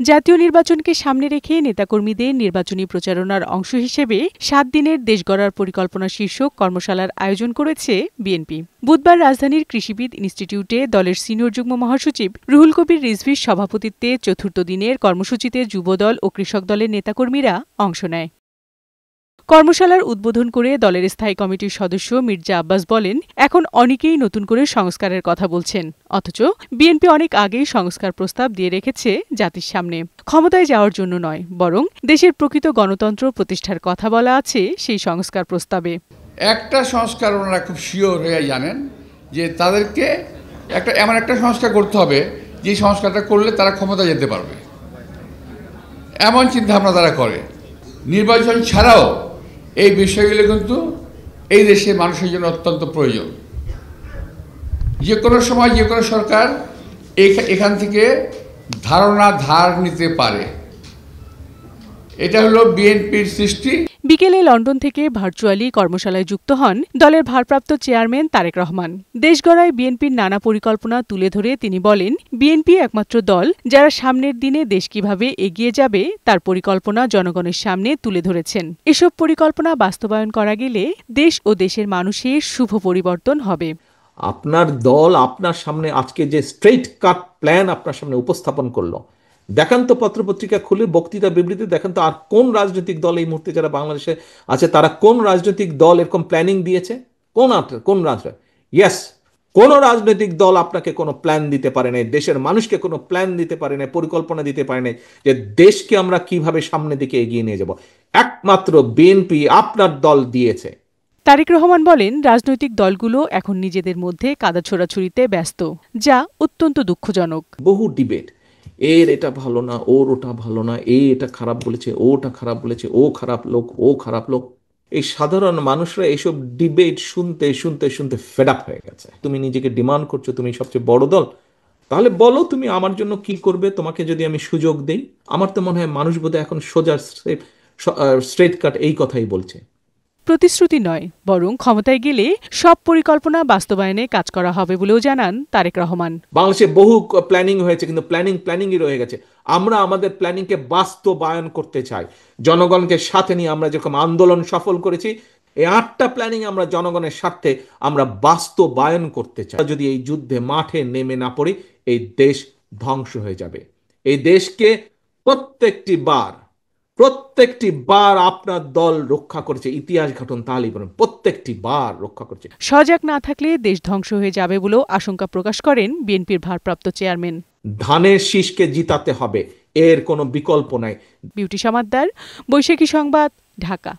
জাতীয় নির্বাচনকে সামনে রেখে নেতাকর্মীদের নির্বাচনী প্রচারণার অংশ হিসেবে ৭ দিনের দেশ গড়ার পরিকল্পনা শীর্ষক কর্মশালার আয়োজন করেছে বিএনপি। বুধবার রাজধানীর কৃষিবিদ ইনস্টিটিউটে দলের সিনিয়র যুগ্ম মহাসচিব রুহুল কবির রিজভীর সভাপতিত্বে চতুর্থ দিনের কর্মসূচিতে যুবদল ও কৃষক দলের নেতাকর্মীরা অংশ নেয়। কর্মশালার উদ্বোধন করে দলের স্থায়ী কমিটির সদস্য মির্জা আব্বাস বলেন, এখন অনেকেই নতুন করে সংস্কারের কথা বলছেন, অথচ বিএনপি অনেক আগেই সংস্কার প্রস্তাব দিয়ে রেখেছে জাতির সামনে। ক্ষমতায় যাওয়ার জন্য নয়, বরং দেশের প্রকৃত গণতন্ত্র প্রতিষ্ঠার কথা বলা আছে সেই সংস্কার প্রস্তাবে। একটা সংস্কার ওনারা খুব শিওর হয়ে জানেন যে তাদেরকে এমন একটা সংস্কার করতে হবে যে সংস্কারটা করলে তারা ক্ষমতা যেতে পারবে, এমন চিন্তাভাবনা তারা করে। নির্বাচন ছাড়াও এই বিষয়গুলো কিন্তু এই দেশের মানুষের জন্য অত্যন্ত প্রয়োজন। যে কোনো সময় যে কোনো সরকার এখান থেকে ধার নিতে পারে, এটা হলো বিএনপির সৃষ্টি। বিকেলে লন্ডন থেকে ভার্চুয়ালি কর্মশালায় যুক্ত হন দলের ভারপ্রাপ্ত চেয়ারম্যান তারেক রহমান। দেশ গড়ায় বিএনপির নানা পরিকল্পনা তুলে ধরে তিনি বলেন, বিএনপি একমাত্র দল যারা সামনের দিনে দেশ কিভাবে এগিয়ে যাবে তার পরিকল্পনা জনগণের সামনে তুলে ধরেছেন। এসব পরিকল্পনা বাস্তবায়ন করা গেলে দেশ ও দেশের মানুষের শুভ পরিবর্তন হবে। আপনার দল আপনার সামনে আজকে যে স্ট্রেইট কাট প্ল্যান আপনার সামনে উপস্থাপন করলো, দেখান তো পত্রপত্রিকা খুলে, বক্তৃতা বিবৃতি দেখান তো আর কোন রাজনৈতিক দল এই মুহূর্তে যারা বাংলাদেশে আছে তারা কোন রাজনৈতিক দল এরকম প্ল্যানিং দিয়েছে? কোন রাজনৈতিক? ইয়েস, কোন রাজনৈতিক দল আপনাকে কোনো প্ল্যান দিতে পারে নাই, দেশের মানুষকে কোনো প্ল্যান দিতে পারে নাই, পরিকল্পনা দিতে পারে নাই যে দেশকে আমরা কিভাবে সামনের দিকে এগিয়ে নিয়ে যাব। একমাত্র বিএনপি আপনার দল দিয়েছে। তারেক রহমান বলেন, রাজনৈতিক দলগুলো এখন নিজেদের মধ্যে কাদা ছোড়াছুড়িতে ব্যস্ত, যা অত্যন্ত দুঃখজনক। বহু ডিবেট, এর এটা ভালো না, ওর ওটা ভালো না, এটা খারাপ বলেছে, ওটা খারাপ বলেছে, ও খারাপ লোক, ও খারাপ লোক। এই সাধারণ মানুষরা এইসব ডিবেট শুনতে শুনতে শুনতে ফেড আপ হয়ে গেছে। তুমি নিজেকে ডিমান্ড করছো তুমি সবচেয়ে বড় দল, তাহলে বলো তুমি আমার জন্য কি করবে, তোমাকে যদি আমি সুযোগ দেই। আমার তো মনে হয় মানুষ বোধহয় এখন সোজা স্ট্রেট কাট এই কথাই বলছে। প্রতিশ্রুতি নয়, বরং ক্ষমতায় গেলে সব পরিকল্পনা বাস্তবায়নে কাজ করা হবে বলেও জানান তারেক রহমান। বাংলাদেশে বহু প্ল্যানিং হয়েছে, কিন্তু প্ল্যানিংই রয়ে গেছে। আমরা আমাদের প্ল্যানিংকে বাস্তবায়ন করতে চাই। জনগণকে সাথে নিয়ে আমরা যেরকম আন্দোলন সফল করেছি, এই 8টা প্ল্যানিং আমরা জনগণের স্বার্থে আমরা বাস্তবায়ন করতে চাই। যদি এই যুদ্ধে মাঠে নেমে না পড়ি, এই দেশ ধ্বংস হয়ে যাবে। এই দেশকে প্রত্যেকটি বার আপনার দল রক্ষা করেছে। ইতিহাস ঘটন তাহলেই বলেন, প্রত্যেকটি বার রক্ষা করেছে। সজাগ না থাকলে দেশ ধ্বংস হয়ে যাবে বলেও আশঙ্কা প্রকাশ করেন বিএনপির ভারপ্রাপ্ত চেয়ারম্যান। ধানের শীষকে জিতাতে হবে, এর কোনো বিকল্প নাই। বিউটি সমাদ্দার, বৈশাখী সংবাদ, ঢাকা।